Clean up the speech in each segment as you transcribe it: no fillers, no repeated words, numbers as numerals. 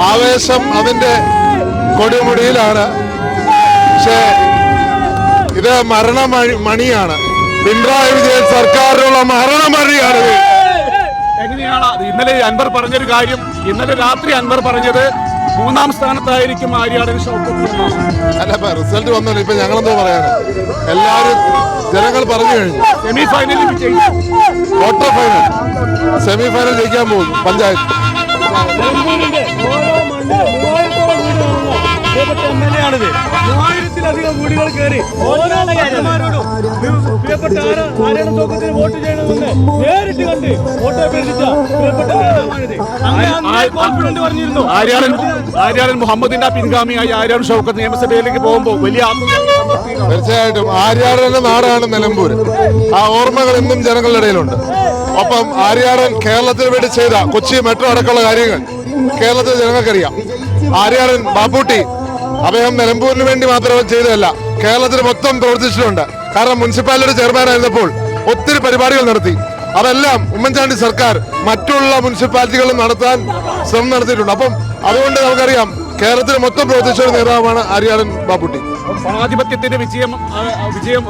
ആവേശം അതിന്റെ കൊടുമുടിയിലാണ്. പക്ഷേ ഇത് മരണമണിയാണ്. പിണറായി വിജയൻ സർക്കാരിനുള്ള മരണമണിയാണിത്. എങ്ങനെയാണ് ഇന്നലെ അൻവർ പറഞ്ഞൊരു കാര്യം, ഇന്നലെ രാത്രി അൻവർ പറഞ്ഞത് 3ാം സ്ഥാനത്തായിരിക്കും ആര്യാടൻ ഷൗക്കത്ത്. അല്ല, ഇപ്പൊ റിസൾട്ട് വന്നല്ലോ. ഇപ്പൊ ഞങ്ങളെന്തോ പറയാന്, എല്ലാവരും ജനങ്ങൾ പറഞ്ഞു കഴിഞ്ഞു. സെമി ഫൈനലിൽ ക്വാർട്ടർ ഫൈനൽ, സെമി ഫൈനൽ ജയിക്കാൻ പോകും പഞ്ചായത്ത്. മൂവായിരത്തിലധികം വീടുകൾ കയറി പ്രിയപ്പെട്ട ആര്യാടൻ ഷൗക്കത്തിന് വോട്ട് ചെയ്യണമെന്ന് നേരിട്ട് കണ്ട് വോട്ട് അഭ്യർത്ഥിച്ച പ്രിയപ്പെട്ട കോൺഫിഡന്റ് പറഞ്ഞിരുന്നു. ആര്യാടൻ മുഹമ്മദിന്റെ പിൻഗാമിയായി ആര്യാടൻ ഷൗക്കത്ത് നിയമസഭയിലേക്ക് പോകുമ്പോൾ വലിയ തീർച്ചയായിട്ടും ആര്യാടന്റെ നാടാണ് നിലമ്പൂർ. ആ ഓർമ്മകൾ ഇന്നും ജനങ്ങളുടെ ഇടയിലുണ്ട്. ഒപ്പം ആര്യാടൻ കേരളത്തിന് വേണ്ടി ചെയ്ത കൊച്ചി മെട്രോ അടക്കമുള്ള കാര്യങ്ങൾ കേരളത്തിലെ ജനങ്ങൾക്കറിയാം. ആര്യാടൻ ബാപ്പൂട്ടി അദ്ദേഹം നിലമ്പൂരിന് വേണ്ടി മാത്രം ചെയ്തതല്ല, കേരളത്തിൽ മൊത്തം പ്രവർത്തിച്ചിട്ടുണ്ട്. കാരണം മുനിസിപ്പാലിറ്റി ചെയർമാനായിരുന്നപ്പോൾ ഒത്തിരി പരിപാടികൾ നടത്തി. അതെല്ലാം ഉമ്മൻചാണ്ടി സർക്കാർ മറ്റുള്ള മുനിസിപ്പാലിറ്റികളിൽ നടത്താൻ ശ്രമം നടത്തിയിട്ടുണ്ട്. അപ്പം അതുകൊണ്ട് നമുക്കറിയാം കേരളത്തിൽ മൊത്തം പ്രവർത്തിച്ച ഒരു നേതാവാണ് ആര്യാടൻ ബാപ്പുട്ടി. ജനാധിപത്യത്തിന്റെ വിജയം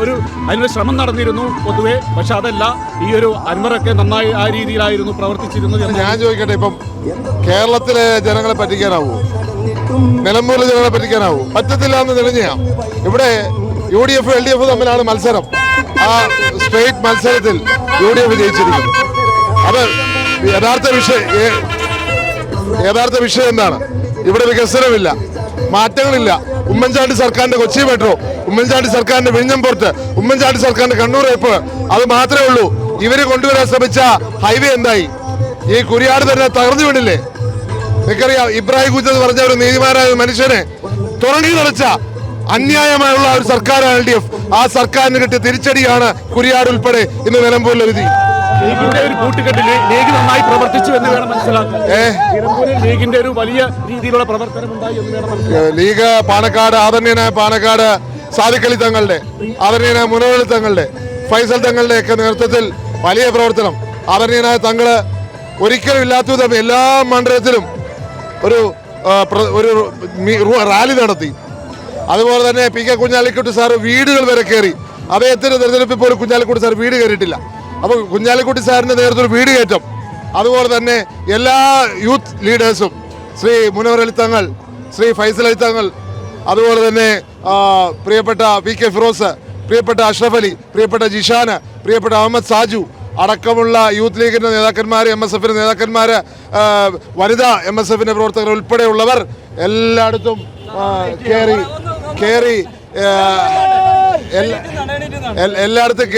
ഒരു അതിനൊരു ശ്രമം നടന്നിരുന്നു പൊതുവെ. പക്ഷെ അതല്ല, ഈ ഒരു അൻവറൊക്കെ നന്നായി ആ രീതിയിലായിരുന്നു പ്രവർത്തിച്ചിരുന്നത്. ഞാൻ ചോദിക്കട്ടെ, ഇപ്പം കേരളത്തിലെ ജനങ്ങളെ പറ്റിക്കാനാവൂ? നിലമ്പൂരിലെ ജനങ്ങളെ പറ്റിക്കാനാവൂ? പറ്റത്തില്ല എന്ന് തെളിഞ്ഞാ. ഇവിടെ UDF LDF തമ്മിലാണ് മത്സരം. ആ സ്ട്രേറ്റ് മത്സരത്തിൽ UDF ജയിച്ചിരിക്കുന്നു. അത് യഥാർത്ഥ വിഷയം എന്താണ്? ഇവിടെ വികസനമില്ല, മാറ്റങ്ങളില്ല. ഉമ്മൻചാണ്ടി സർക്കാരിന്റെ കൊച്ചി മെട്രോ, ഉമ്മൻചാണ്ടി സർക്കാരിന്റെ വിഴിഞ്ഞം പോർട്ട്, ഉമ്മൻചാണ്ടി സർക്കാരിന്റെ കണ്ണൂർ എയർപോർട്ട്, അത് മാത്രമേ ഉള്ളൂ. ഇവര് കൊണ്ടുവരാൻ ശ്രമിച്ച ഹൈവേ എന്തായി? ഈ കുരിയാട് തന്നെ തകർന്നു വീണില്ലേ? നിനക്കറിയാം, ഇബ്രാഹിം കുഞ്ഞ് എന്ന് പറഞ്ഞ ഒരു നീതിമാനായ മനുഷ്യനെ തുറങ്ങി നടച്ച അന്യായമായുള്ള ഒരു സർക്കാരാണ് LDF. ആ സർക്കാരിന് കിട്ടിയ തിരിച്ചടിയാണ് കുരിയാട് ഉൾപ്പെടെ ഇന്ന് നിലമ്പൂരിലെ വിധി. ലീഗിന്റെ ഒരു കൂട്ടുകെട്ടിൽ ലീഗ് നന്നായി പ്രവർത്തിച്ചു എന്ന് വേണം മനസ്സിലാക്കാൻ. ലീഗിന്റെ ഒരു വലിയ രീതിയിലുള്ള പ്രവർത്തനം ഉണ്ടായി എന്ന് വേണം മനസ്സിലാക്കാൻ. ലീഗ് പാണക്കാട്, ആദരണീയനായ പാണക്കാട് സാദിഖ് അലി തങ്ങളുടെ, ആദരണീയനായ മുനവർ തങ്ങളുടെ, ഫൈസൽ തങ്ങളുടെ ഒക്കെ നേതൃത്വത്തിൽ വലിയ പ്രവർത്തനം. ആദരണീയനായ തങ്ങള് ഒരിക്കലും ഇല്ലാത്ത വിധം എല്ലാ മണ്ഡലത്തിലും ഒരു റാലി നടത്തി. അതുപോലെ തന്നെ PK കുഞ്ഞാലിക്കുട്ടി സാറ് വീടുകൾ വരെ കയറി. അദ്ദേഹത്തിന്റെ തെരഞ്ഞെടുപ്പിൽ പോലും കുഞ്ഞാലിക്കുട്ടി സാർ വീട് കയറിയിട്ടില്ല. അപ്പോൾ കുഞ്ഞാലിക്കുട്ടി സാറിന്റെ നേതൃത്വത്തിൽ വീട് കയറ്റം. അതുപോലെ തന്നെ എല്ലാ യൂത്ത് ലീഡേഴ്സും, ശ്രീ മുനവർ അലി തങ്ങൾ, ശ്രീ ഫൈസൽ അലി തങ്ങൾ, അതുപോലെ തന്നെ പ്രിയപ്പെട്ട PK ഫിറോസ്, പ്രിയപ്പെട്ട അഷ്റഫ് അലി, പ്രിയപ്പെട്ട ജിഷാന്, പ്രിയപ്പെട്ട അഹമ്മദ് സാജു അടക്കമുള്ള യൂത്ത് ലീഗിന്റെ നേതാക്കന്മാർ, MSFന്റെ നേതാക്കന്മാർ, വനിതാ MSFന്റെ പ്രവർത്തകർ ഉൾപ്പെടെയുള്ളവർ എല്ലായിടത്തും എല്ലായിടത്തും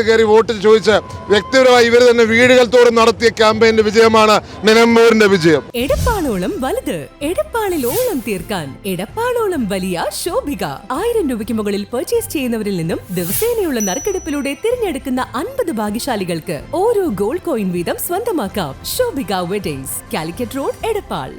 കയറി വോട്ട് ചോദിച്ച് വ്യക്തിപരമായി ഇവർ തന്നെ വീടുകൾ തോറും നടത്തിയ ക്യാമ്പയിന്റെ വിജയമാണ് നിലമ്പൂരിന്റെ വിജയം. എടപ്പാളോളം വലുത്, എടപ്പാളിലോളം തീർക്കാൻ എടപ്പാളോളം വലിയ ശോഭിക. 1000 രൂപയ്ക്ക് മുകളിൽ പർച്ചേസ് ചെയ്യുന്നവരിൽ നിന്നും ദിവസേനയുള്ള നറുക്കെടുപ്പിലൂടെ തിരഞ്ഞെടുക്കുന്ന 50 ഭാഗ്യശാലികൾക്ക് ഓരോ ഗോൾഡ് കോയിൻ വീതം സ്വന്തമാക്കാം. Shobhika weddings, Calicut road, Edappal.